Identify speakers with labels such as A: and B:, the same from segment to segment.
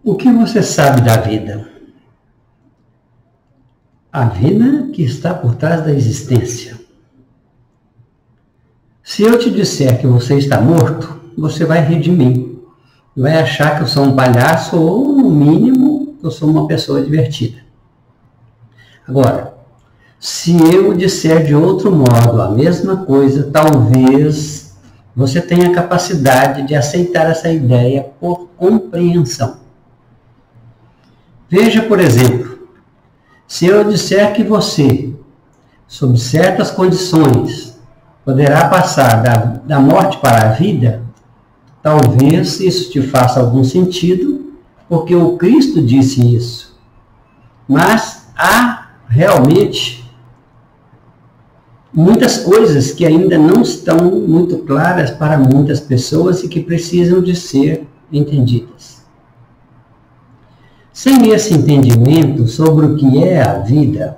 A: O que você sabe da vida? A vida que está por trás da existência. Se eu te disser que você está morto, você vai rir de mim. Vai achar que eu sou um palhaço ou, no mínimo, que eu sou uma pessoa divertida. Agora, se eu disser de outro modo a mesma coisa, talvez você tenha a capacidade de aceitar essa ideia por compreensão. Veja, por exemplo, se eu disser que você, sob certas condições, poderá passar da morte para a vida, talvez isso te faça algum sentido, porque o Cristo disse isso. Mas há realmente muitas coisas que ainda não estão muito claras para muitas pessoas e que precisam de ser entendidas. Sem esse entendimento sobre o que é a vida,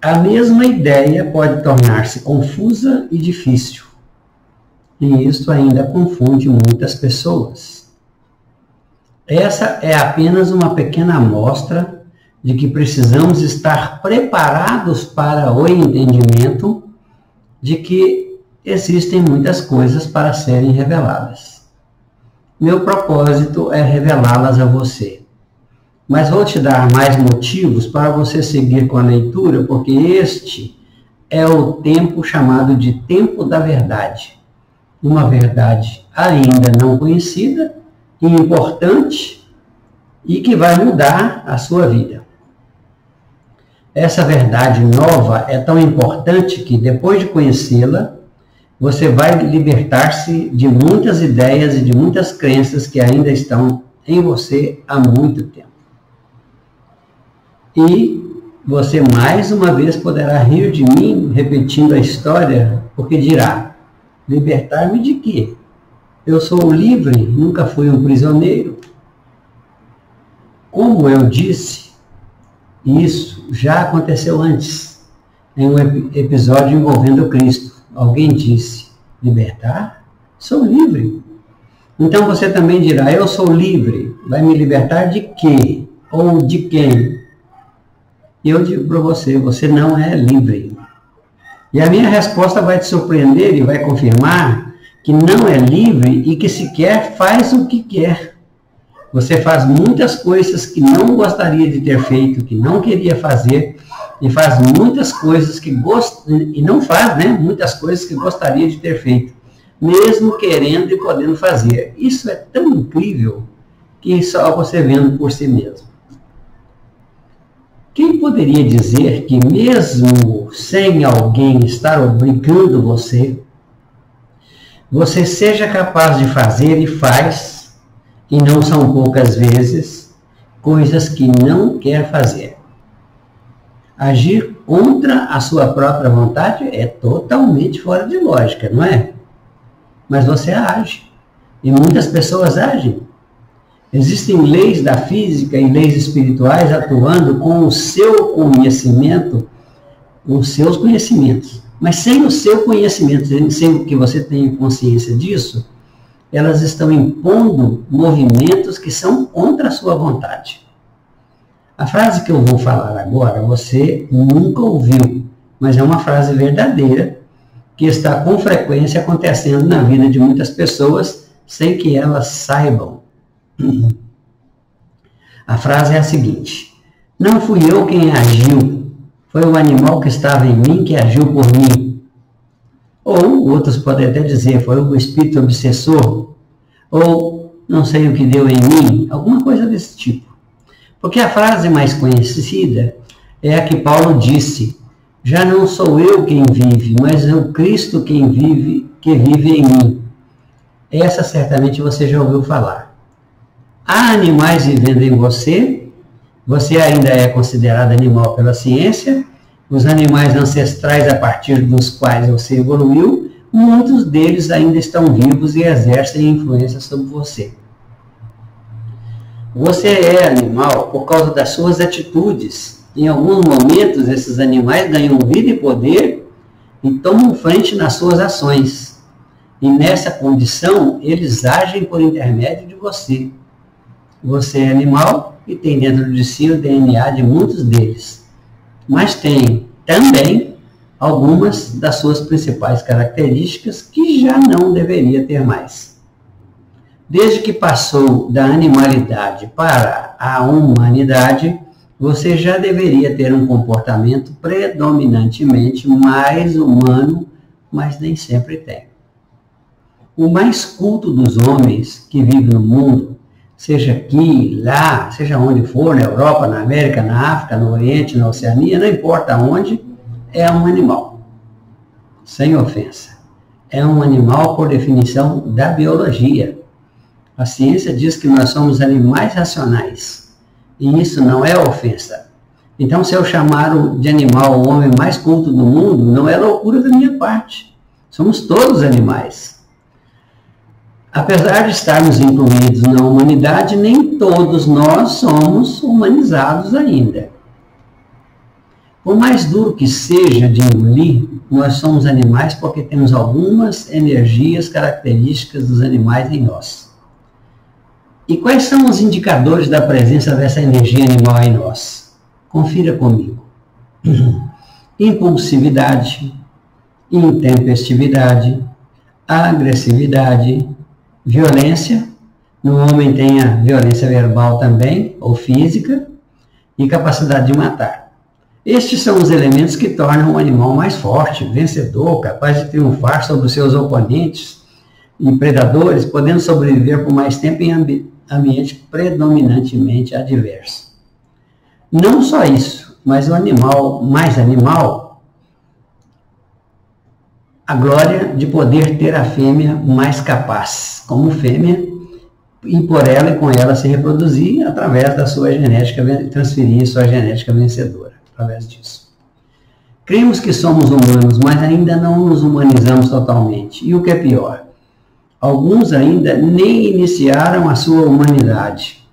A: a mesma ideia pode tornar-se confusa e difícil. E isso ainda confunde muitas pessoas. Essa é apenas uma pequena amostra de que precisamos estar preparados para o entendimento de que existem muitas coisas para serem reveladas. Meu propósito é revelá-las a você. Mas vou te dar mais motivos para você seguir com a leitura, porque este é o tempo chamado de tempo da verdade. Uma verdade ainda não conhecida e importante e que vai mudar a sua vida. Essa verdade nova é tão importante que, depois de conhecê-la, você vai libertar-se de muitas ideias e de muitas crenças que ainda estão em você há muito tempo. E você mais uma vez poderá rir de mim repetindo a história, porque dirá: libertar-me de quê? Eu sou livre, nunca fui um prisioneiro. Como eu disse, isso já aconteceu antes, em um episódio envolvendo Cristo. Alguém disse: libertar? Sou livre. Então você também dirá: eu sou livre. Vai me libertar de quê? Ou de quem? E eu digo para você: você não é livre. E a minha resposta vai te surpreender e vai confirmar que não é livre e que sequer faz o que quer. Você faz muitas coisas que não gostaria de ter feito, que não queria fazer, e faz muitas coisas que e não faz, né? Muitas coisas que gostaria de ter feito, mesmo querendo e podendo fazer. Isso é tão incrível que só você vendo por si mesmo. Quem poderia dizer que mesmo sem alguém estar obrigando você, você seja capaz de fazer e faz, e não são poucas vezes, coisas que não quer fazer? Agir contra a sua própria vontade é totalmente fora de lógica, não é? Mas você age, e muitas pessoas agem. Existem leis da física e leis espirituais atuando com o seu conhecimento, com os seus conhecimentos. Mas sem o seu conhecimento, sem que você tenha consciência disso, elas estão impondo movimentos que são contra a sua vontade. A frase que eu vou falar agora, você nunca ouviu, mas é uma frase verdadeira, que está com frequência acontecendo na vida de muitas pessoas, sem que elas saibam. A frase é a seguinte: não fui eu quem agiu, foi o animal que estava em mim que agiu por mim. Ou outros podem até dizer: foi o espírito obsessor, ou não sei o que deu em mim, alguma coisa desse tipo. Porque a frase mais conhecida é a que Paulo disse: já não sou eu quem vive, mas é o Cristo quem vive, que vive em mim. Essa certamente você já ouviu falar. Há animais vivendo em você, você ainda é considerado animal pela ciência, os animais ancestrais a partir dos quais você evoluiu, muitos deles ainda estão vivos e exercem influência sobre você. Você é animal por causa das suas atitudes. Em alguns momentos, esses animais ganham vida e poder e tomam frente nas suas ações. E nessa condição, eles agem por intermédio de você. você é animal e tem dentro de si o DNA de muitos deles. Mas tem também algumas das suas principais características que já não deveria ter mais. Desde que passou da animalidade para a humanidade, você já deveria ter um comportamento predominantemente mais humano, mas nem sempre tem. O mais culto dos homens que vivem no mundo, seja aqui, lá, seja onde for, na Europa, na América, na África, no Oriente, na Oceania, não importa onde, é um animal. Sem ofensa. É um animal por definição da biologia. A ciência diz que nós somos animais racionais. E isso não é ofensa. Então, se eu chamar de animal o homem mais culto do mundo, não é loucura da minha parte. Somos todos animais. Apesar de estarmos incluídos na humanidade, nem todos nós somos humanizados ainda. Por mais duro que seja de engolir, nós somos animais porque temos algumas energias características dos animais em nós. E quais são os indicadores da presença dessa energia animal em nós? Confira comigo. Impulsividade, intempestividade, agressividade, violência. No homem tem a violência verbal também, ou física, e capacidade de matar. Estes são os elementos que tornam o animal mais forte, vencedor, capaz de triunfar sobre os seus oponentes e predadores, podendo sobreviver por mais tempo em ambiente predominantemente adverso. Não só isso, mas o animal, mais animal, a glória de poder ter a fêmea mais capaz, como fêmea, e por ela e com ela se reproduzir através da sua genética, transferir sua genética vencedora, através disso. Cremos que somos humanos, mas ainda não nos humanizamos totalmente. E o que é pior? Alguns ainda nem iniciaram a sua humanidade.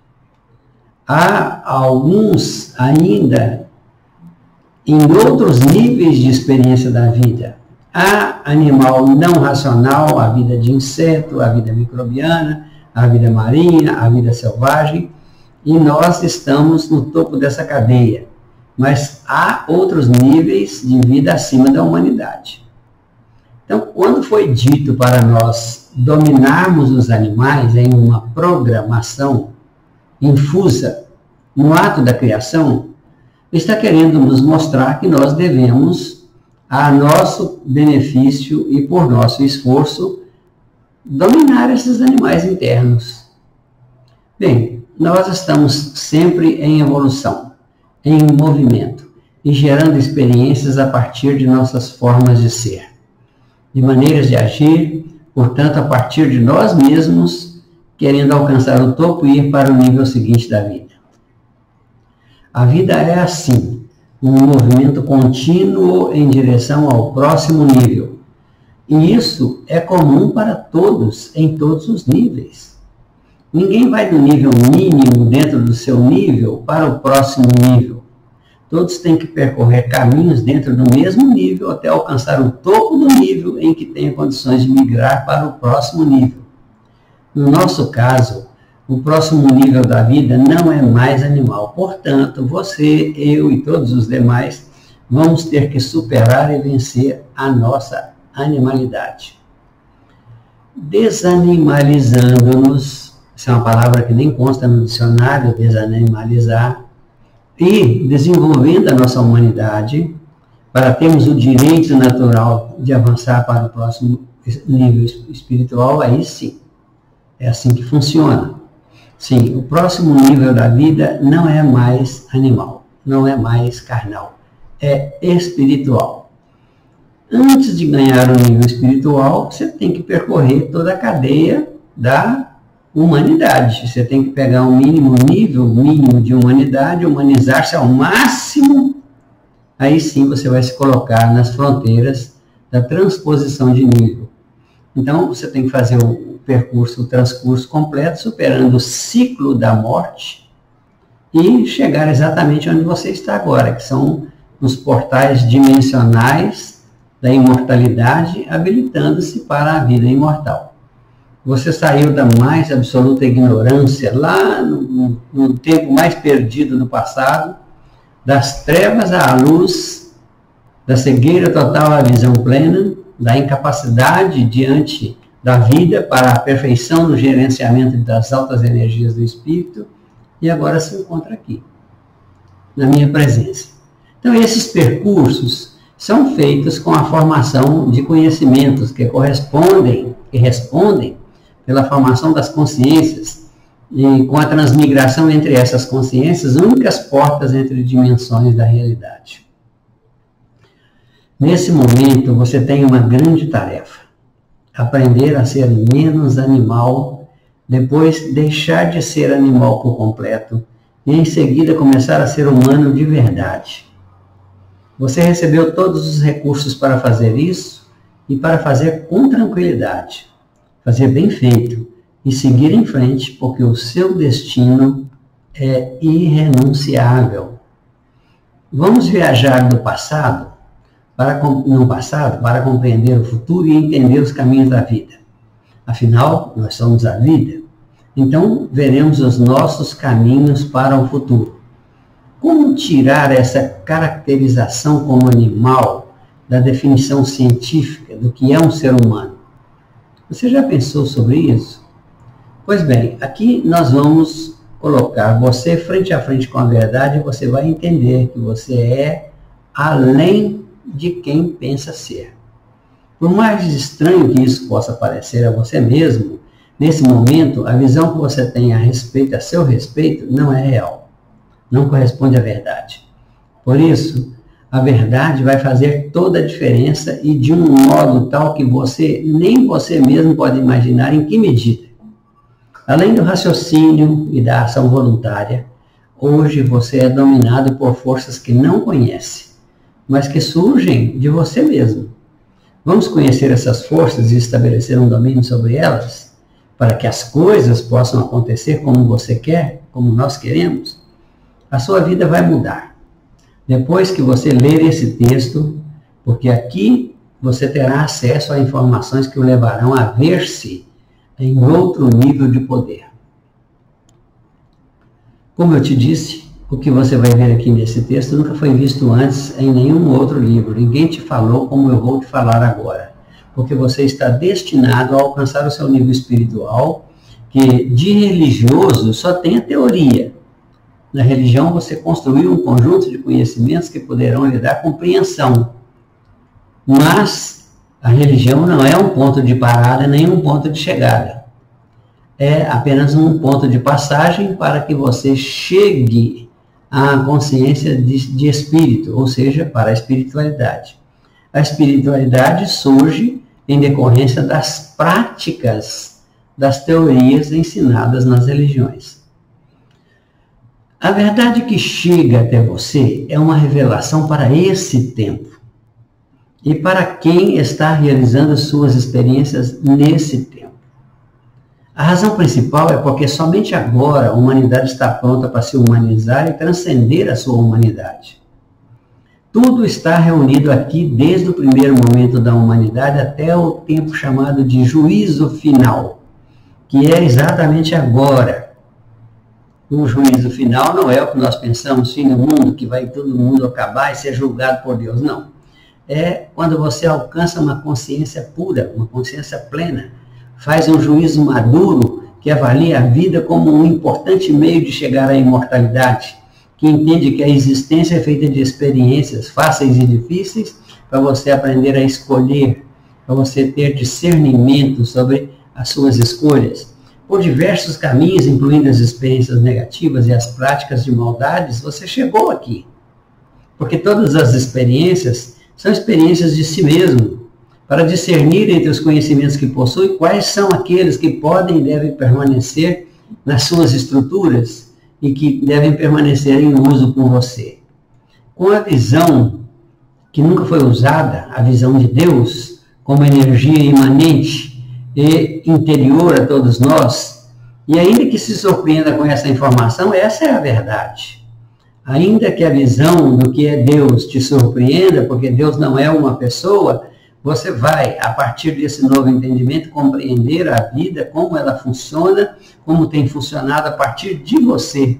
A: Há alguns ainda em outros níveis de experiência da vida. Há animal não racional, a vida de inseto, a vida microbiana, a vida marinha, a vida selvagem, e nós estamos no topo dessa cadeia. Mas há outros níveis de vida acima da humanidade. Então, quando foi dito para nós dominarmos os animais em uma programação infusa no ato da criação, está querendo nos mostrar que nós devemos, a nosso benefício e por nosso esforço, dominar esses animais internos. Bem, nós estamos sempre em evolução, em movimento e gerando experiências a partir de nossas formas de ser, de maneiras de agir, portanto, a partir de nós mesmos, querendo alcançar o topo e ir para o nível seguinte da vida. A vida é assim, um movimento contínuo em direção ao próximo nível. E isso é comum para todos, em todos os níveis. Ninguém vai do nível mínimo dentro do seu nível para o próximo nível. Todos têm que percorrer caminhos dentro do mesmo nível até alcançar o topo do nível em que tenha condições de migrar para o próximo nível. No nosso caso, o próximo nível da vida não é mais animal. Portanto, você, eu e todos os demais vamos ter que superar e vencer a nossa animalidade. Desanimalizando-nos, essa é uma palavra que nem consta no dicionário, desanimalizar, e desenvolvendo a nossa humanidade para termos o direito natural de avançar para o próximo nível espiritual, aí sim, é assim que funciona. Sim, o próximo nível da vida não é mais animal, não é mais carnal, é espiritual. Antes de ganhar o nível espiritual, você tem que percorrer toda a cadeia da humanidade. Você tem que pegar um nível mínimo de humanidade, humanizar-se ao máximo, aí sim você vai se colocar nas fronteiras da transposição de nível. Então, você tem que fazer o percurso, o transcurso completo, superando o ciclo da morte e chegar exatamente onde você está agora, que são os portais dimensionais da imortalidade, habilitando-se para a vida imortal. Você saiu da mais absoluta ignorância, lá no tempo mais perdido do passado, das trevas à luz, da cegueira total à visão plena, da incapacidade diante da vida para a perfeição no gerenciamento das altas energias do espírito, e agora se encontra aqui, na minha presença. Então, esses percursos são feitos com a formação de conhecimentos que respondem pela formação das consciências e com a transmigração entre essas consciências, únicas portas entre dimensões da realidade. Nesse momento, você tem uma grande tarefa: aprender a ser menos animal, depois deixar de ser animal por completo e em seguida começar a ser humano de verdade. Você recebeu todos os recursos para fazer isso e para fazer com tranquilidade, fazer bem feito e seguir em frente, porque o seu destino é irrenunciável. Vamos viajar no passado para compreender o futuro e entender os caminhos da vida. Afinal, nós somos a vida. Então, veremos os nossos caminhos para o futuro. Como tirar essa caracterização como animal da definição científica do que é um ser humano? Você já pensou sobre isso? Pois bem, aqui nós vamos colocar você frente a frente com a verdade e você vai entender que você é além de quem pensa ser. Por mais estranho que isso possa parecer a você mesmo, nesse momento, a visão que você tem a seu respeito, não é real. Não corresponde à verdade. Por isso, a verdade vai fazer toda a diferença e de um modo tal que nem você mesmo pode imaginar em que medida. Além do raciocínio e da ação voluntária, hoje você é dominado por forças que não conhece, mas que surgem de você mesmo. Vamos conhecer essas forças e estabelecer um domínio sobre elas, para que as coisas possam acontecer como você quer, como nós queremos? A sua vida vai mudar. Depois que você ler esse texto, porque aqui você terá acesso a informações que o levarão a ver-se em outro nível de poder. Como eu te disse, o que você vai ver aqui nesse texto nunca foi visto antes em nenhum outro livro. Ninguém te falou como eu vou te falar agora, porque você está destinado a alcançar o seu nível espiritual, que de religioso só tem a teoria. Na religião você construiu um conjunto de conhecimentos que poderão lhe dar compreensão. Mas a religião não é um ponto de parada nem um ponto de chegada. É apenas um ponto de passagem para que você chegue à consciência de espírito, ou seja, para a espiritualidade. A espiritualidade surge em decorrência das práticas das teorias ensinadas nas religiões. A verdade que chega até você é uma revelação para esse tempo e para quem está realizando suas experiências nesse tempo. A razão principal é porque somente agora a humanidade está pronta para se humanizar e transcender a sua humanidade. Tudo está reunido aqui desde o primeiro momento da humanidade até o tempo chamado de juízo final, que é exatamente agora. O juízo final não é o que nós pensamos, fim do mundo, que vai todo mundo acabar e ser julgado por Deus, não. É quando você alcança uma consciência pura, uma consciência plena, faz um juízo maduro que avalia a vida como um importante meio de chegar à imortalidade, que entende que a existência é feita de experiências fáceis e difíceis para você aprender a escolher, para você ter discernimento sobre as suas escolhas. Por diversos caminhos, incluindo as experiências negativas e as práticas de maldades, você chegou aqui. Porque todas as experiências são experiências de si mesmo, para discernir entre os conhecimentos que possui quais são aqueles que podem e devem permanecer nas suas estruturas e que devem permanecer em uso por você. Com a visão que nunca foi usada, a visão de Deus, como energia imanente e interior a todos nós, e ainda que se surpreenda com essa informação, essa é a verdade. Ainda que a visão do que é Deus te surpreenda, porque Deus não é uma pessoa, você vai, a partir desse novo entendimento, compreender a vida, como ela funciona, como tem funcionado a partir de você.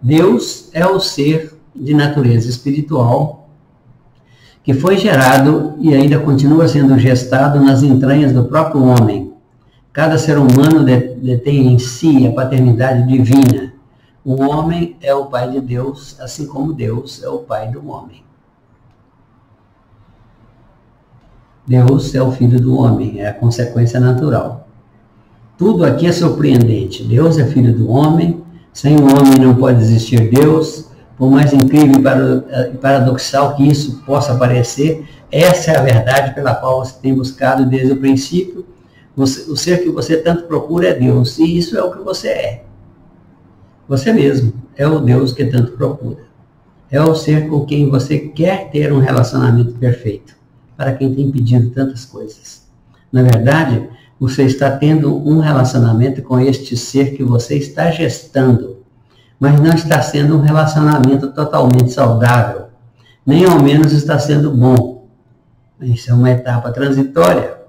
A: Deus é o ser de natureza espiritual que foi gerado e ainda continua sendo gestado nas entranhas do próprio homem. Cada ser humano detém em si a paternidade divina. O homem é o pai de Deus, assim como Deus é o pai do homem. Deus é o filho do homem, é a consequência natural. Tudo aqui é surpreendente. Deus é filho do homem, sem o homem não pode existir Deus. Por mais incrível e paradoxal que isso possa parecer, essa é a verdade pela qual você tem buscado desde o princípio. O ser que você tanto procura é Deus, e isso é o que você é. Você mesmo é o Deus que tanto procura. É o ser com quem você quer ter um relacionamento perfeito, para quem tem pedido tantas coisas. Na verdade, você está tendo um relacionamento com este ser que você está gestando, mas não está sendo um relacionamento totalmente saudável, nem ao menos está sendo bom. Isso é uma etapa transitória.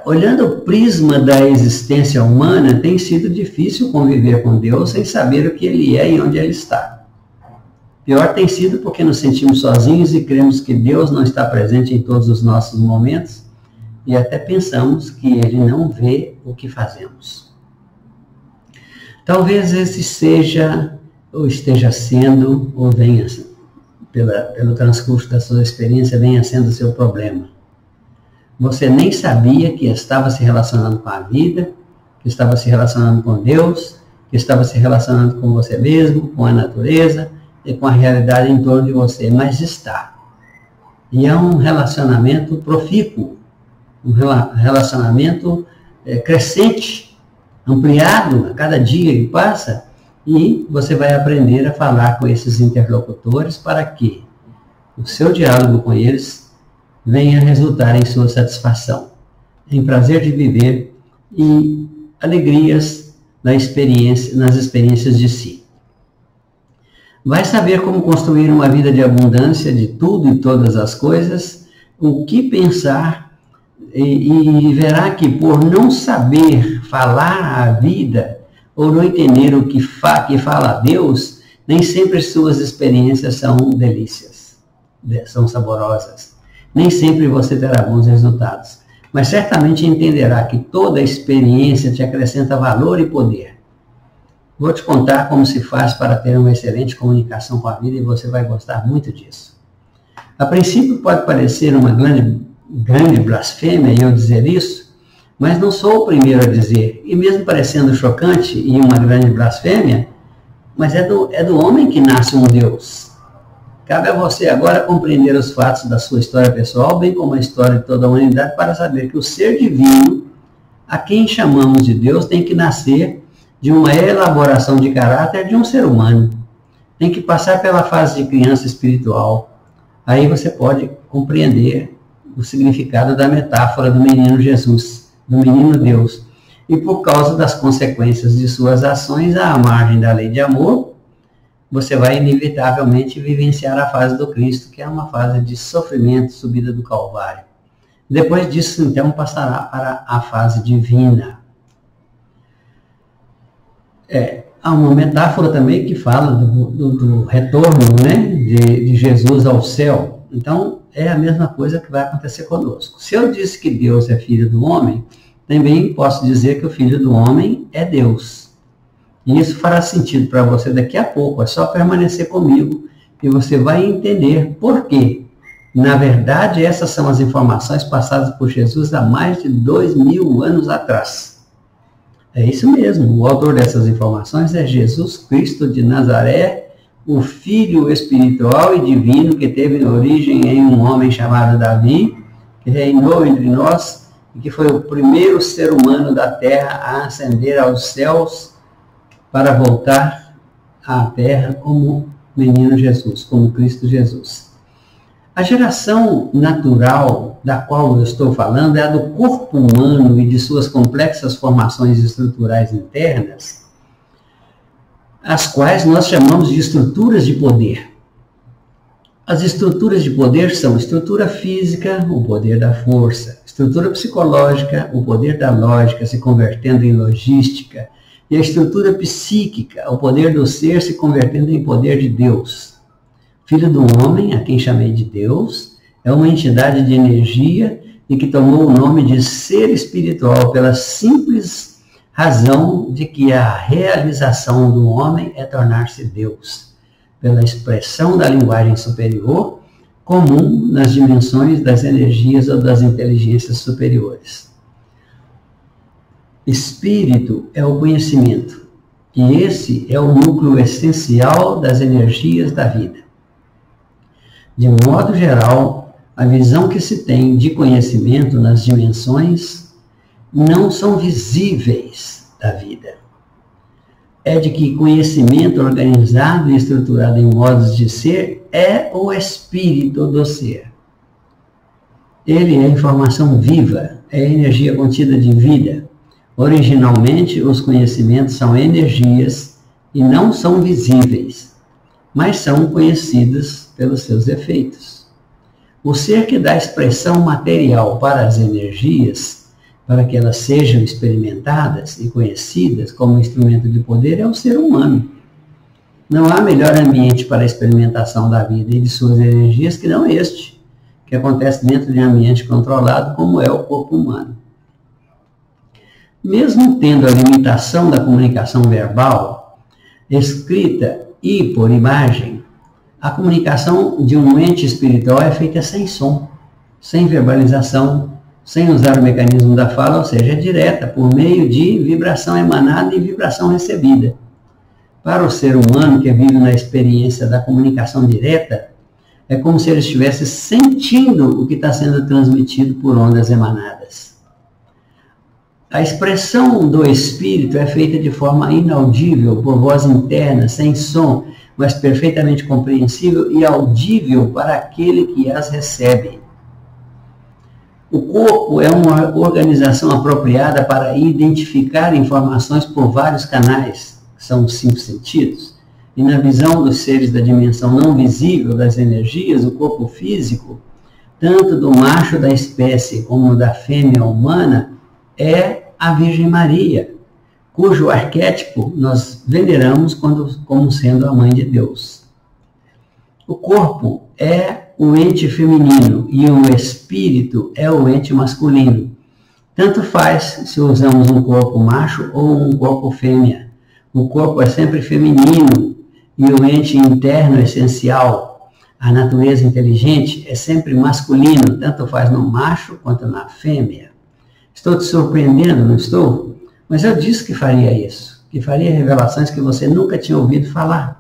A: Olhando o prisma da existência humana, tem sido difícil conviver com Deus sem saber o que Ele é e onde Ele está. Pior tem sido porque nos sentimos sozinhos e cremos que Deus não está presente em todos os nossos momentos e até pensamos que Ele não vê o que fazemos. Talvez esse seja, ou esteja sendo, ou venha, pelo transcurso da sua experiência, venha sendo o seu problema. Você nem sabia que estava se relacionando com a vida, que estava se relacionando com Deus, que estava se relacionando com você mesmo, com a natureza e com a realidade em torno de você, mas está. E é um relacionamento profícuo, um relacionamento crescente, ampliado a cada dia que passa, e você vai aprender a falar com esses interlocutores para que o seu diálogo com eles venha resultar em sua satisfação, em prazer de viver e alegrias nas experiências de si. Vai saber como construir uma vida de abundância de tudo e todas as coisas, o que pensar, e verá que por não saber falar a vida, ou não entender o que fala a Deus, nem sempre suas experiências são delícias, são saborosas. Nem sempre você terá bons resultados, mas certamente entenderá que toda experiência te acrescenta valor e poder. Vou te contar como se faz para ter uma excelente comunicação com a vida e você vai gostar muito disso. A princípio pode parecer uma grande blasfêmia eu dizer isso, mas não sou o primeiro a dizer, e mesmo parecendo chocante e uma grande blasfêmia, mas é do homem que nasce um Deus. Cabe a você agora compreender os fatos da sua história pessoal, bem como a história de toda a humanidade, para saber que o ser divino, a quem chamamos de Deus, tem que nascer de uma elaboração de caráter de um ser humano. Tem que passar pela fase de criança espiritual. Aí você pode compreender o significado da metáfora do menino Jesus, do menino Deus. E por causa das consequências de suas ações, à margem da lei de amor, você vai inevitavelmente vivenciar a fase do Cristo, que é uma fase de sofrimento, subida do Calvário. Depois disso, então, passará para a fase divina. Há uma metáfora também que fala do retorno, né, de Jesus ao céu. Então, é a mesma coisa que vai acontecer conosco. Se eu disse que Deus é filho do homem, também posso dizer que o filho do homem é Deus. E isso fará sentido para você daqui a pouco. É só permanecer comigo e você vai entender por quê. Na verdade, essas são as informações passadas por Jesus há mais de 2000 anos atrás. É isso mesmo. O autor dessas informações é Jesus Cristo de Nazaré, o Filho espiritual e divino que teve origem em um homem chamado Davi, que reinou entre nós e que foi o primeiro ser humano da terra a ascender aos céus para voltar à terra como menino Jesus, como Cristo Jesus. A geração natural da qual eu estou falando é a do corpo humano e de suas complexas formações estruturais internas, as quais nós chamamos de estruturas de poder. As estruturas de poder são estrutura física, o poder da força, estrutura psicológica, o poder da lógica se convertendo em logística, e a estrutura psíquica, o poder do ser se convertendo em poder de Deus. Filho do homem, a quem chamei de Deus, é uma entidade de energia e que tomou o nome de ser espiritual pela simples razão de que a realização do homem é tornar-se Deus, pela expressão da linguagem superior, comum nas dimensões das energias ou das inteligências superiores. Espírito é o conhecimento, e esse é o núcleo essencial das energias da vida. De modo geral, a visão que se tem de conhecimento nas dimensões não são visíveis da vida. É de que conhecimento organizado e estruturado em modos de ser é o espírito do ser. Ele é informação viva, é energia contida de vida. Originalmente, os conhecimentos são energias e não são visíveis, mas são conhecidos pelos seus efeitos. O ser que dá expressão material para as energias, para que elas sejam experimentadas e conhecidas como instrumento de poder, é o ser humano. Não há melhor ambiente para a experimentação da vida e de suas energias que não este, que acontece dentro de um ambiente controlado, como é o corpo humano. Mesmo tendo a limitação da comunicação verbal, escrita e por imagem, a comunicação de um ente espiritual é feita sem som, sem verbalização, sem usar o mecanismo da fala, ou seja, é direta, por meio de vibração emanada e vibração recebida. Para o ser humano que vive na experiência da comunicação direta, é como se ele estivesse sentindo o que está sendo transmitido por ondas emanadas. A expressão do espírito é feita de forma inaudível, por voz interna, sem som, mas perfeitamente compreensível e audível para aquele que as recebe. O corpo é uma organização apropriada para identificar informações por vários canais, que são os 5 sentidos, e na visão dos seres da dimensão não visível das energias, o corpo físico, tanto do macho da espécie como da fêmea humana, é a Virgem Maria, cujo arquétipo nós veneramos como sendo a Mãe de Deus. O corpo é o ente feminino e o espírito é o ente masculino. Tanto faz se usamos um corpo macho ou um corpo fêmea. O corpo é sempre feminino e o ente interno essencial, a natureza inteligente, é sempre masculino, tanto faz no macho quanto na fêmea. Estou te surpreendendo, não estou? Mas eu disse que faria isso, que faria revelações que você nunca tinha ouvido falar.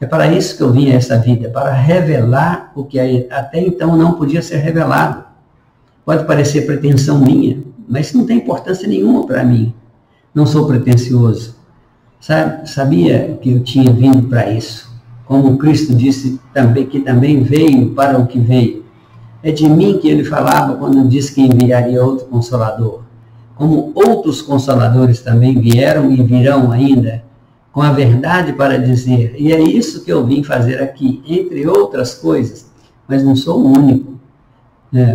A: É para isso que eu vim a essa vida, para revelar o que até então não podia ser revelado. Pode parecer pretensão minha, mas isso não tem importância nenhuma para mim. Não sou pretensioso. Sabia que eu tinha vindo para isso. Como Cristo disse também, que também veio para o que veio. É de mim que ele falava quando disse que enviaria outro Consolador. Como outros Consoladores também vieram e virão ainda, com a verdade para dizer. E é isso que eu vim fazer aqui, entre outras coisas. Mas não sou o único.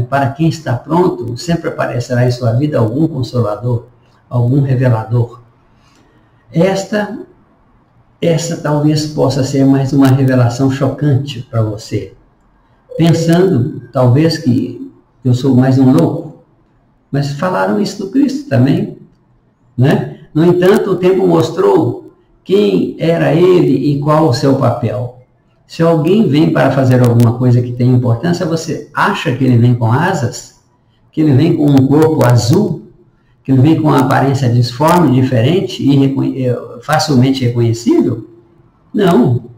A: Para quem está pronto, sempre aparecerá em sua vida algum Consolador, algum revelador. Esta talvez possa ser mais uma revelação chocante para você. Pensando, talvez, que eu sou mais um louco. Mas falaram isso do Cristo também. Né? No entanto, o tempo mostrou quem era ele e qual o seu papel. Se alguém vem para fazer alguma coisa que tem importância, você acha que ele vem com asas? Que ele vem com um corpo azul? Que ele vem com uma aparência disforme, diferente e facilmente reconhecível? Não.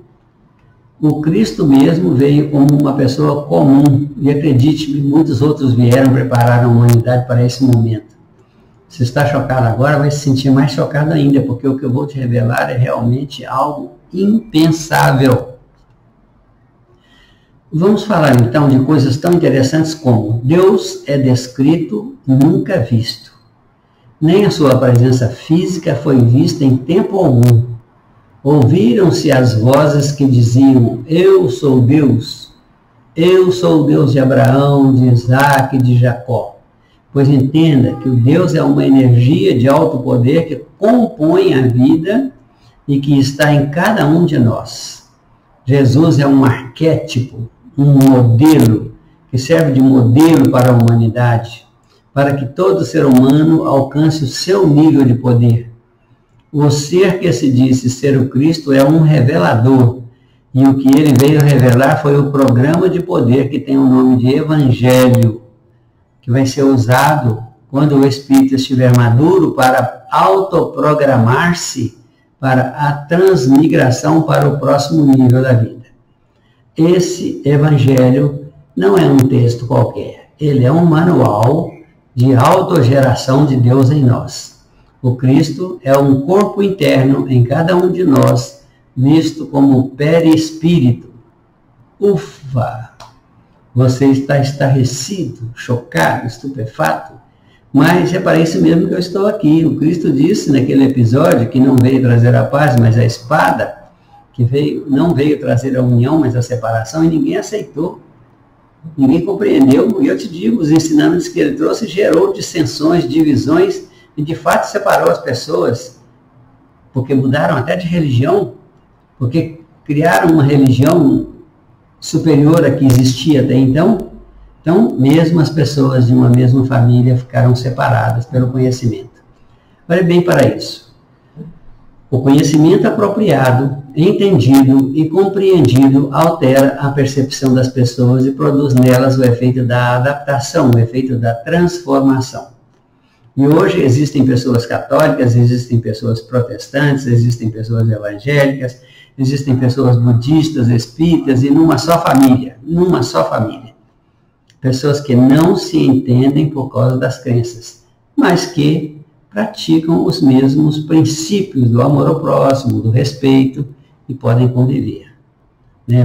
A: O Cristo mesmo veio como uma pessoa comum. E acredite-me, muitos outros vieram preparar a humanidade para esse momento. Se está chocado agora, vai se sentir mais chocado ainda, porque o que eu vou te revelar é realmente algo impensável. Vamos falar então de coisas tão interessantes como Deus é descrito, nunca visto. Nem a sua presença física foi vista em tempo algum. Ouviram-se as vozes que diziam: eu sou Deus o Deus de Abraão, de Isaac e de Jacó. Pois entenda que o Deus é uma energia de alto poder que compõe a vida e que está em cada um de nós. Jesus é um arquétipo, um modelo, que serve de modelo para a humanidade, para que todo ser humano alcance o seu nível de poder. O ser que se disse ser o Cristo é um revelador, e o que ele veio revelar foi o programa de poder que tem o nome de Evangelho, que vai ser usado quando o Espírito estiver maduro para autoprogramar-se para a transmigração para o próximo nível da vida. Esse Evangelho não é um texto qualquer, ele é um manual de autogeração de Deus em nós. O Cristo é um corpo interno em cada um de nós, visto como perispírito. Ufa! Você está estarrecido, chocado, estupefato, mas é para isso mesmo que eu estou aqui. O Cristo disse naquele episódio que não veio trazer a paz, mas a espada, que não veio trazer a união, mas a separação, e ninguém aceitou. Ninguém compreendeu, e eu te digo, os ensinamentos que ele trouxe gerou dissensões, divisões, e de fato separou as pessoas, porque mudaram até de religião, porque criaram uma religião superior à que existia até então. Então, mesmo as pessoas de uma mesma família ficaram separadas pelo conhecimento. Olhe bem para isso. O conhecimento apropriado, entendido e compreendido altera a percepção das pessoas e produz nelas o efeito da adaptação, o efeito da transformação. E hoje existem pessoas católicas, existem pessoas protestantes, existem pessoas evangélicas, existem pessoas budistas, espíritas, e numa só família. Pessoas que não se entendem por causa das crenças, mas que praticam os mesmos princípios do amor ao próximo, do respeito, e podem conviver.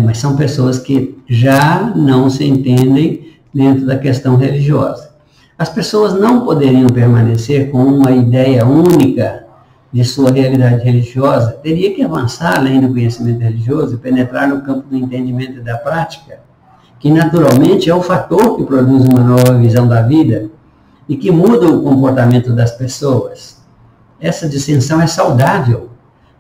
A: Mas são pessoas que já não se entendem dentro da questão religiosa. As pessoas não poderiam permanecer com uma ideia única de sua realidade religiosa, teria que avançar além do conhecimento religioso e penetrar no campo do entendimento e da prática, que naturalmente é o fator que produz uma nova visão da vida e que muda o comportamento das pessoas. Essa dissensão é saudável,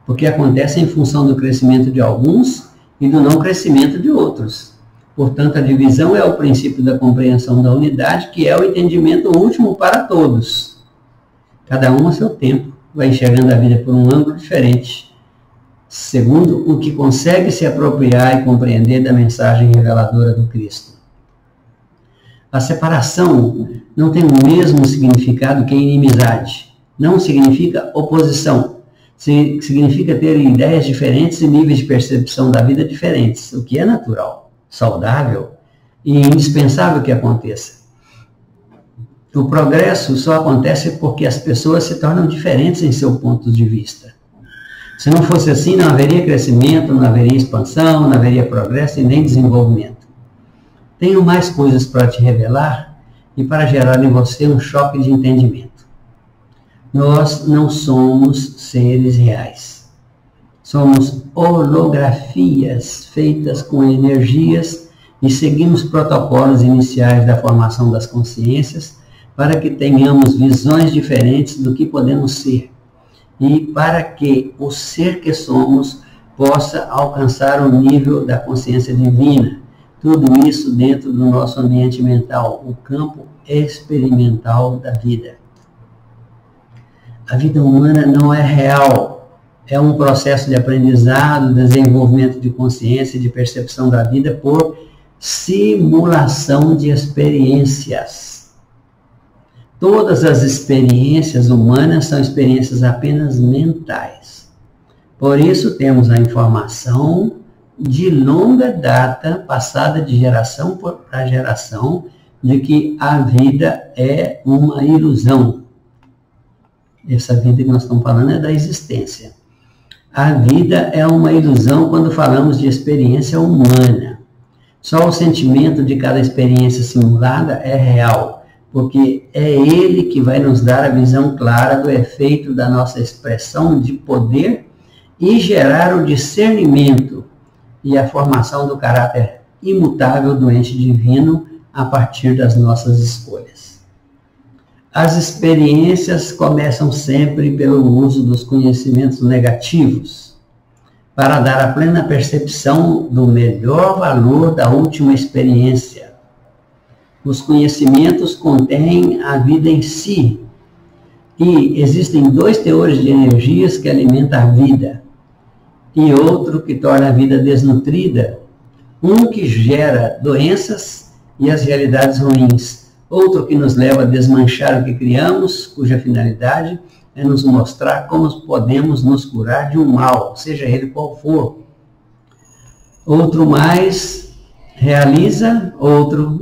A: porque acontece em função do crescimento de alguns e do não crescimento de outros. Portanto, a divisão é o princípio da compreensão da unidade, que é o entendimento último para todos. Cada um a seu tempo vai enxergando a vida por um ângulo diferente, segundo o que consegue se apropriar e compreender da mensagem reveladora do Cristo. A separação não tem o mesmo significado que a inimizade. Não significa oposição. Significa ter ideias diferentes e níveis de percepção da vida diferentes, o que é natural, saudável e indispensável que aconteça. O progresso só acontece porque as pessoas se tornam diferentes em seu ponto de vista. Se não fosse assim, não haveria crescimento, não haveria expansão, não haveria progresso e nem desenvolvimento. Tenho mais coisas para te revelar e para gerar em você um choque de entendimento. Nós não somos seres reais. Somos holografias feitas com energias e seguimos protocolos iniciais da formação das consciências para que tenhamos visões diferentes do que podemos ser e para que o ser que somos possa alcançar o nível da consciência divina. Tudo isso dentro do nosso ambiente mental, o campo experimental da vida. A vida humana não é real, é um processo de aprendizado, desenvolvimento de consciência e de percepção da vida por simulação de experiências. Todas as experiências humanas são experiências apenas mentais. Por isso temos a informação de longa data, passada de geração para geração, de que a vida é uma ilusão. Essa vida que nós estamos falando é da existência. A vida é uma ilusão quando falamos de experiência humana. Só o sentimento de cada experiência simulada é real, porque é ele que vai nos dar a visão clara do efeito da nossa expressão de poder e gerar o discernimento e a formação do caráter imutável do ente divino a partir das nossas escolhas. As experiências começam sempre pelo uso dos conhecimentos negativos, para dar a plena percepção do melhor valor da última experiência. Os conhecimentos contêm a vida em si, e existem dois teores de energias que alimentam a vida, e outro que torna a vida desnutrida, um que gera doenças e as realidades ruins, outro que nos leva a desmanchar o que criamos, cuja finalidade é nos mostrar como podemos nos curar de um mal, seja ele qual for. Outro mais realiza, outro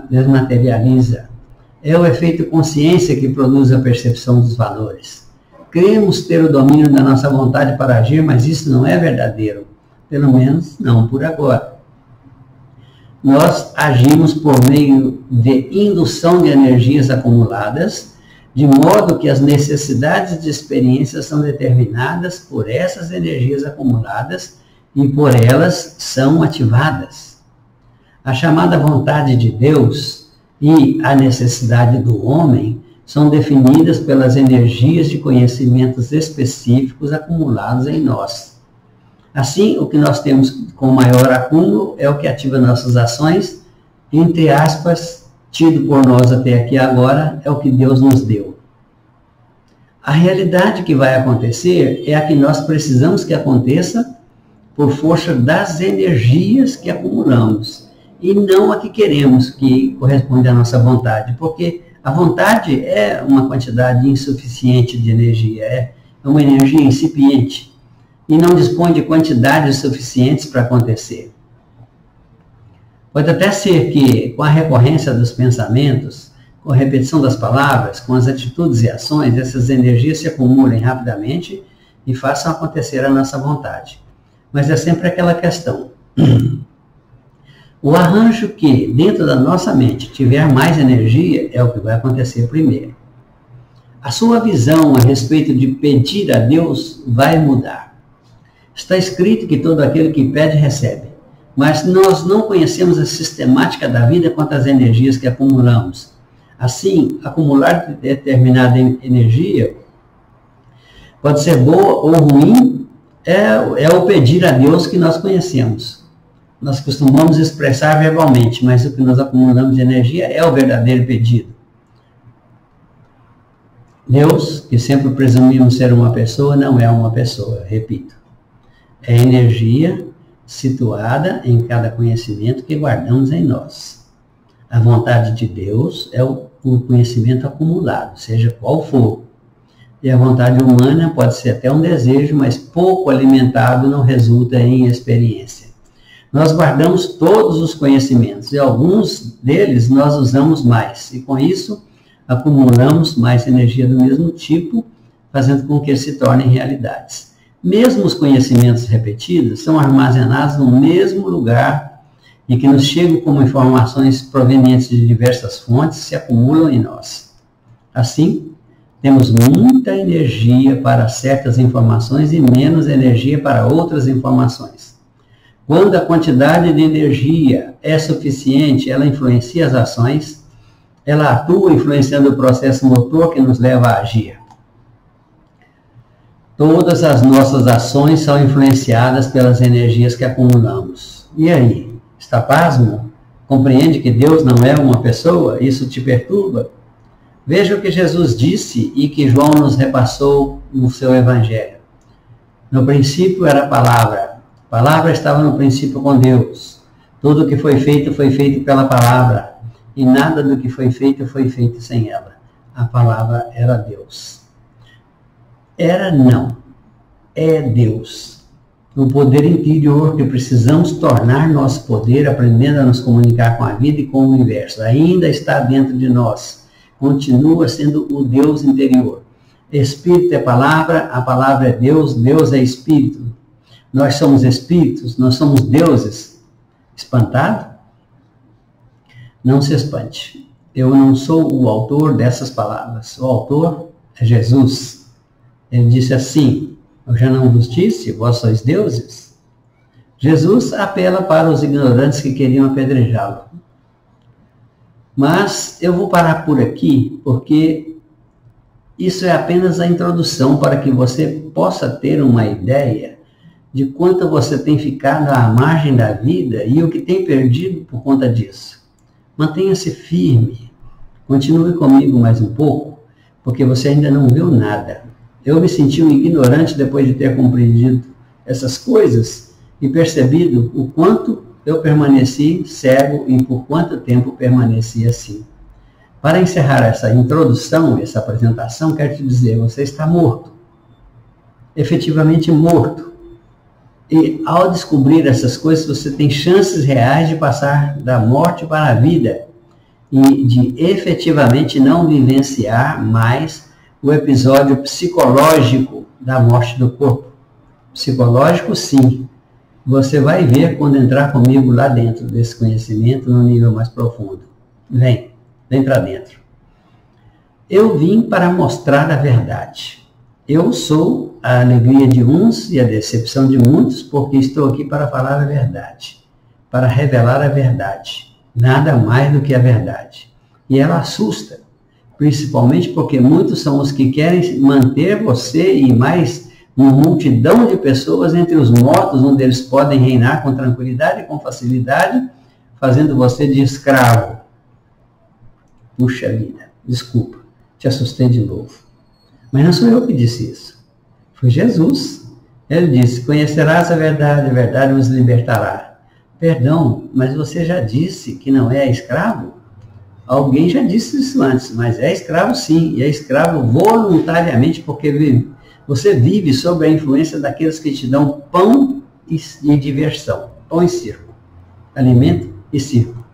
A: desmaterializa. É o efeito consciência que produz a percepção dos valores. Queremos ter o domínio da nossa vontade para agir, mas isso não é verdadeiro. Pelo menos não por agora. Nós agimos por meio de indução de energias acumuladas, de modo que as necessidades de experiência são determinadas por essas energias acumuladas e por elas são ativadas. A chamada vontade de Deus e a necessidade do homem são definidas pelas energias de conhecimentos específicos acumulados em nós. Assim, o que nós temos com maior acúmulo é o que ativa nossas ações, entre aspas, tido por nós até aqui agora, é o que Deus nos deu. A realidade que vai acontecer é a que nós precisamos que aconteça por força das energias que acumulamos, e não a que queremos, que corresponde à nossa vontade, porque a vontade é uma quantidade insuficiente de energia, é uma energia incipiente, e não dispõe de quantidades suficientes para acontecer. Pode até ser que, com a recorrência dos pensamentos, com a repetição das palavras, com as atitudes e ações, essas energias se acumulem rapidamente e façam acontecer a nossa vontade. Mas é sempre aquela questão. O arranjo que, dentro da nossa mente, tiver mais energia é o que vai acontecer primeiro. A sua visão a respeito de pedir a Deus vai mudar. Está escrito que todo aquele que pede, recebe. Mas nós não conhecemos a sistemática da vida quanto às energias que acumulamos. Assim, acumular determinada energia pode ser boa ou ruim, é o pedir a Deus que nós conhecemos. Nós costumamos expressar verbalmente, mas o que nós acumulamos de energia é o verdadeiro pedido. Deus, que sempre presumimos ser uma pessoa, não é uma pessoa, repito. É energia situada em cada conhecimento que guardamos em nós. A vontade de Deus é o conhecimento acumulado, seja qual for. E a vontade humana pode ser até um desejo, mas pouco alimentado não resulta em experiência. Nós guardamos todos os conhecimentos e alguns deles nós usamos mais. E com isso, acumulamos mais energia do mesmo tipo, fazendo com que eles se tornem realidades. Mesmo os conhecimentos repetidos são armazenados no mesmo lugar e que nos chegam como informações provenientes de diversas fontes se acumulam em nós. Assim, temos muita energia para certas informações e menos energia para outras informações. Quando a quantidade de energia é suficiente, ela influencia as ações, ela atua influenciando o processo motor que nos leva a agir. Todas as nossas ações são influenciadas pelas energias que acumulamos. E aí, está pasmo? Compreende que Deus não é uma pessoa? Isso te perturba? Veja o que Jesus disse e que João nos repassou no seu Evangelho. No princípio era a palavra. A palavra estava no princípio com Deus. Tudo o que foi feito pela palavra. E nada do que foi feito sem ela. A palavra era Deus. Era não. É Deus. O poder interior que precisamos tornar nosso poder, aprendendo a nos comunicar com a vida e com o universo. Ainda está dentro de nós. Continua sendo o Deus interior. Espírito é palavra, a palavra é Deus, Deus é Espírito. Nós somos espíritos, nós somos deuses. Espantado? Não se espante. Eu não sou o autor dessas palavras. O autor é Jesus. Ele disse assim, Eu já não vos disse, vós sois deuses? Jesus apela para os ignorantes que queriam apedrejá-lo. Mas eu vou parar por aqui, porque isso é apenas a introdução para que você possa ter uma ideia de quanto você tem ficado à margem da vida e o que tem perdido por conta disso. Mantenha-se firme, continue comigo mais um pouco, porque você ainda não viu nada. Eu me senti um ignorante depois de ter compreendido essas coisas e percebido o quanto eu permaneci cego e por quanto tempo permaneci assim. Para encerrar essa introdução, essa apresentação, quero te dizer, você está morto. Efetivamente morto. E ao descobrir essas coisas, você tem chances reais de passar da morte para a vida e de efetivamente não vivenciar mais o episódio psicológico da morte do corpo. Psicológico, sim. Você vai ver quando entrar comigo lá dentro desse conhecimento, no nível mais profundo. Vem para dentro. Eu vim para mostrar a verdade. Eu sou a alegria de uns e a decepção de muitos, porque estou aqui para falar a verdade, para revelar a verdade, nada mais do que a verdade. E ela assusta, principalmente porque muitos são os que querem manter você e mais uma multidão de pessoas entre os mortos, onde eles podem reinar com tranquilidade e com facilidade, fazendo você de escravo. Puxa vida, desculpa, te assustei de novo. Mas não sou eu que disse isso. Foi Jesus. Ele disse, conhecerás a verdade vos libertará. Perdão, mas você já disse que não é escravo? Alguém já disse isso antes, mas é escravo sim, e é escravo voluntariamente, porque você vive sob a influência daqueles que te dão pão e diversão. Pão e circo. Alimento e circo.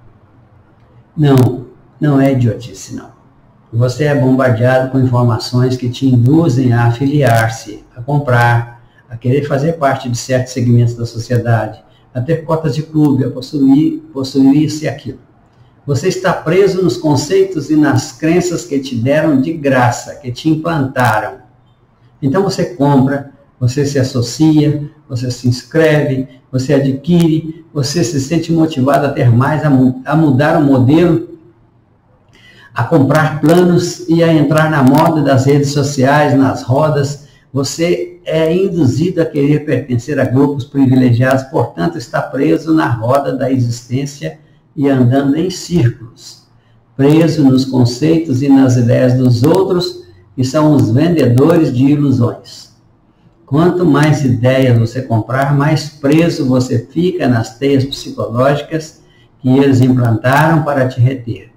A: Não é idiotice, não. Você é bombardeado com informações que te induzem a afiliar-se, a comprar, a querer fazer parte de certos segmentos da sociedade, a ter cotas de clube, a possuir isso e aquilo. Você está preso nos conceitos e nas crenças que te deram de graça, que te implantaram. Então você compra, você se associa, você se inscreve, você adquire, você se sente motivado a ter mais, a mudar o modelo, a comprar planos e a entrar na moda das redes sociais, nas rodas. Você é induzido a querer pertencer a grupos privilegiados, portanto está preso na roda da existência e andando em círculos, preso nos conceitos e nas ideias dos outros, que são os vendedores de ilusões. Quanto mais ideias você comprar, mais preso você fica nas teias psicológicas que eles implantaram para te reter.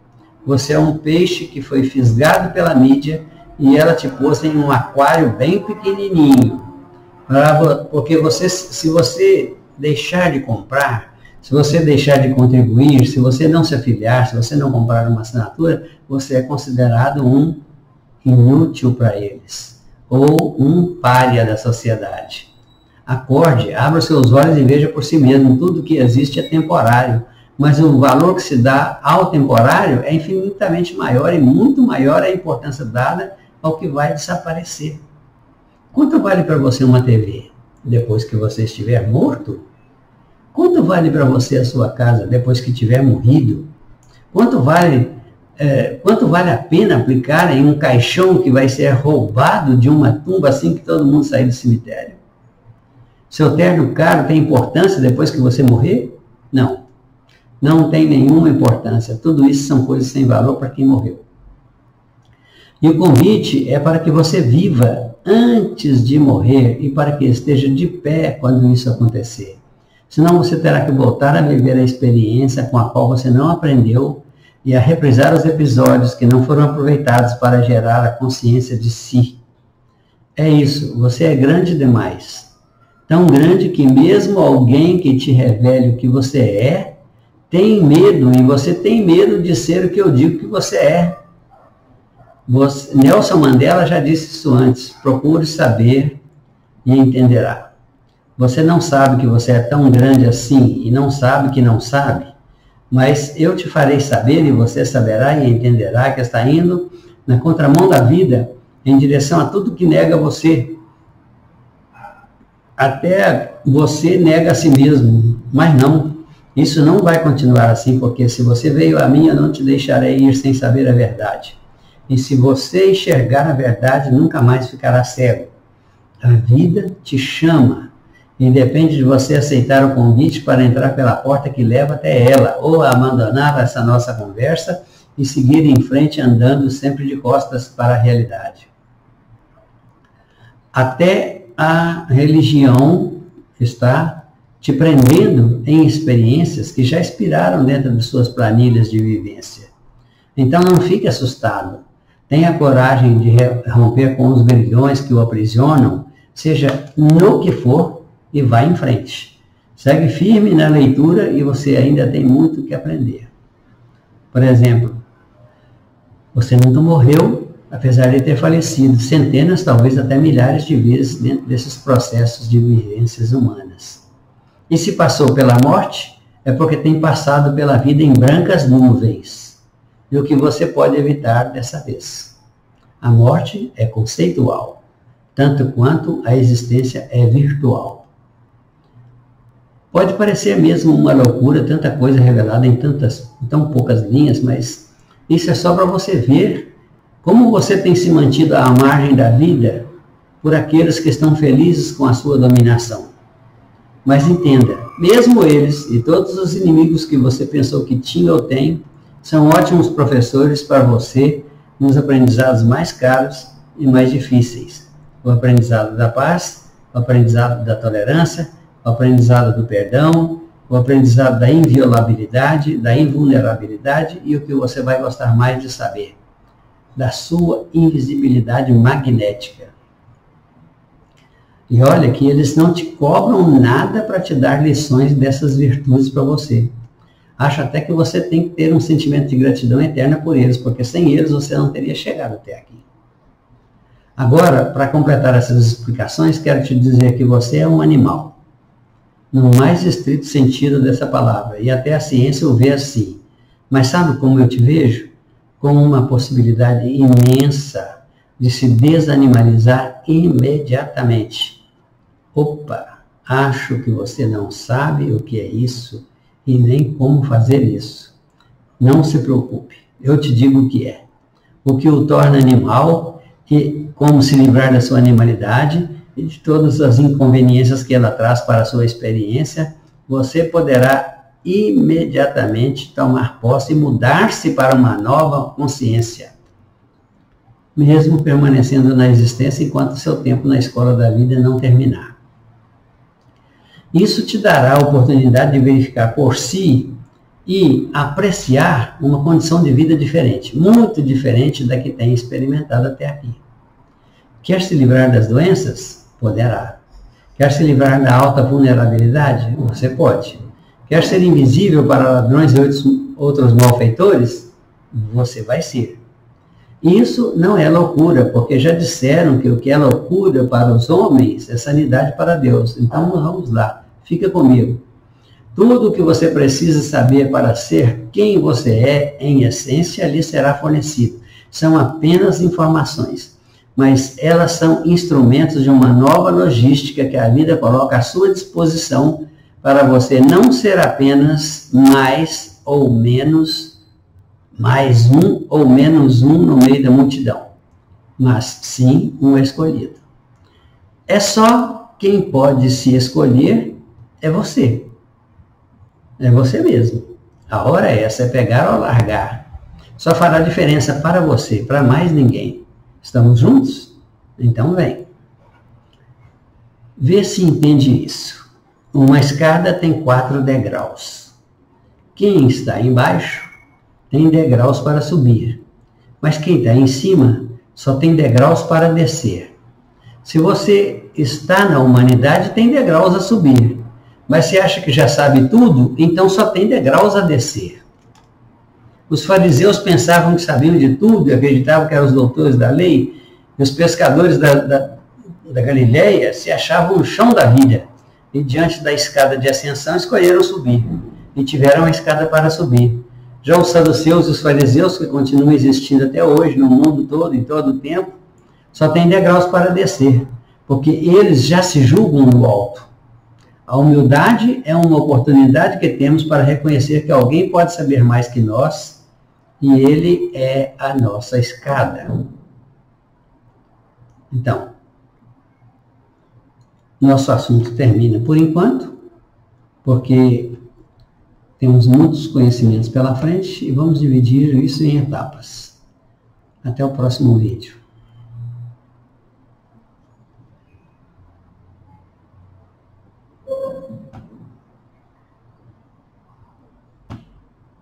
A: Você é um peixe que foi fisgado pela mídia e ela te pôs em um aquário bem pequenininho. Porque se você deixar de comprar, se você deixar de contribuir, se você não se afiliar, se você não comprar uma assinatura, você é considerado um inútil para eles, ou um pária da sociedade. Acorde, abra seus olhos e veja por si mesmo, tudo que existe é temporário. Mas o valor que se dá ao temporário é infinitamente maior e muito maior a importância dada ao que vai desaparecer. Quanto vale para você uma TV depois que você estiver morto? Quanto vale para você a sua casa depois que tiver morrido? Quanto vale a pena aplicar em um caixão que vai ser roubado de uma tumba assim que todo mundo sair do cemitério? Seu terno caro tem importância depois que você morrer? Não. Não tem nenhuma importância. Tudo isso são coisas sem valor para quem morreu. E o convite é para que você viva antes de morrer e para que esteja de pé quando isso acontecer. Senão você terá que voltar a viver a experiência com a qual você não aprendeu e a reprisar os episódios que não foram aproveitados para gerar a consciência de si. É isso, você é grande demais. Tão grande que mesmo alguém que te revele o que você é, tem medo, e você tem medo de ser o que eu digo que você é. Nelson Mandela já disse isso antes, procure saber e entenderá. Você não sabe que você é tão grande assim e não sabe que não sabe, mas eu te farei saber e você saberá e entenderá que está indo na contramão da vida em direção a tudo que nega você. até você nega a si mesmo, mas não, isso não vai continuar assim, porque se você veio a mim, eu não te deixarei ir sem saber a verdade. E se você enxergar a verdade, nunca mais ficará cego. A vida te chama, e depende de você aceitar o convite para entrar pela porta que leva até ela, ou abandonar essa nossa conversa e seguir em frente andando sempre de costas para a realidade. Até a religião está te prendendo em experiências que já expiraram dentro de suas planilhas de vivência. Então não fique assustado. Tenha coragem de romper com os grilhões que o aprisionam, seja no que for, e vá em frente. Segue firme na leitura e você ainda tem muito que aprender. Por exemplo, você nunca morreu, apesar de ter falecido centenas, talvez até milhares de vezes dentro desses processos de vivências humanas. E se passou pela morte, é porque tem passado pela vida em brancas nuvens. E o que você pode evitar dessa vez? A morte é conceitual, tanto quanto a existência é virtual. Pode parecer mesmo uma loucura, tanta coisa revelada em tão poucas linhas, mas isso é só para você ver como você tem se mantido à margem da vida por aqueles que estão felizes com a sua dominação. Mas entenda, mesmo eles e todos os inimigos que você pensou que tinha ou tem, são ótimos professores para você nos aprendizados mais caros e mais difíceis. O aprendizado da paz, o aprendizado da tolerância, o aprendizado do perdão, o aprendizado da inviolabilidade, da invulnerabilidade e o que você vai gostar mais de saber, da sua invisibilidade magnética. E olha que eles não te cobram nada para te dar lições dessas virtudes para você. Acho até que você tem que ter um sentimento de gratidão eterna por eles, porque sem eles você não teria chegado até aqui. Agora, para completar essas explicações, quero te dizer que você é um animal, no mais estrito sentido dessa palavra, e até a ciência o vê assim. Mas sabe como eu te vejo? Como uma possibilidade imensa de se desanimalizar imediatamente. Opa, acho que você não sabe o que é isso e nem como fazer isso. Não se preocupe, eu te digo o que é. O que o torna animal e como se livrar da sua animalidade e de todas as inconveniências que ela traz para a sua experiência, você poderá imediatamente tomar posse e mudar-se para uma nova consciência, mesmo permanecendo na existência enquanto seu tempo na escola da vida não terminar. Isso te dará a oportunidade de verificar por si e apreciar uma condição de vida diferente, muito diferente da que tem experimentado até aqui. Quer se livrar das doenças? Poderá. Quer se livrar da alta vulnerabilidade? Você pode. Quer ser invisível para ladrões e outros malfeitores? Você vai ser. Isso não é loucura, porque já disseram que o que é loucura para os homens é sanidade para Deus. Então vamos lá, fica comigo. Tudo o que você precisa saber para ser quem você é, em essência, lhe será fornecido. São apenas informações, mas elas são instrumentos de uma nova logística que a vida coloca à sua disposição para você não ser apenas mais ou menos, mais um ou menos um no meio da multidão, mas sim um escolhido. É só quem pode se escolher é você. É você mesmo. A hora é essa, é pegar ou largar. Só fará diferença para você, para mais ninguém. Estamos juntos? Então vem. Vê se entende isso. Uma escada tem 4 degraus. Quem está embaixo tem degraus para subir. Mas quem está em cima só tem degraus para descer. Se você está na humanidade, tem degraus a subir. Mas se acha que já sabe tudo, então só tem degraus a descer. Os fariseus pensavam que sabiam de tudo e acreditavam que eram os doutores da lei, e os pescadores da Galileia se achavam no chão da vida, e diante da escada de ascensão escolheram subir, e tiveram a escada para subir. Já os saduceus e os fariseus, que continuam existindo até hoje, no mundo todo, em todo o tempo, só têm degraus para descer. porque eles já se julgam no alto. A humildade é uma oportunidade que temos para reconhecer que alguém pode saber mais que nós e ele é a nossa escada. Então, nosso assunto termina por enquanto, porque temos muitos conhecimentos pela frente e vamos dividir isso em etapas. Até o próximo vídeo.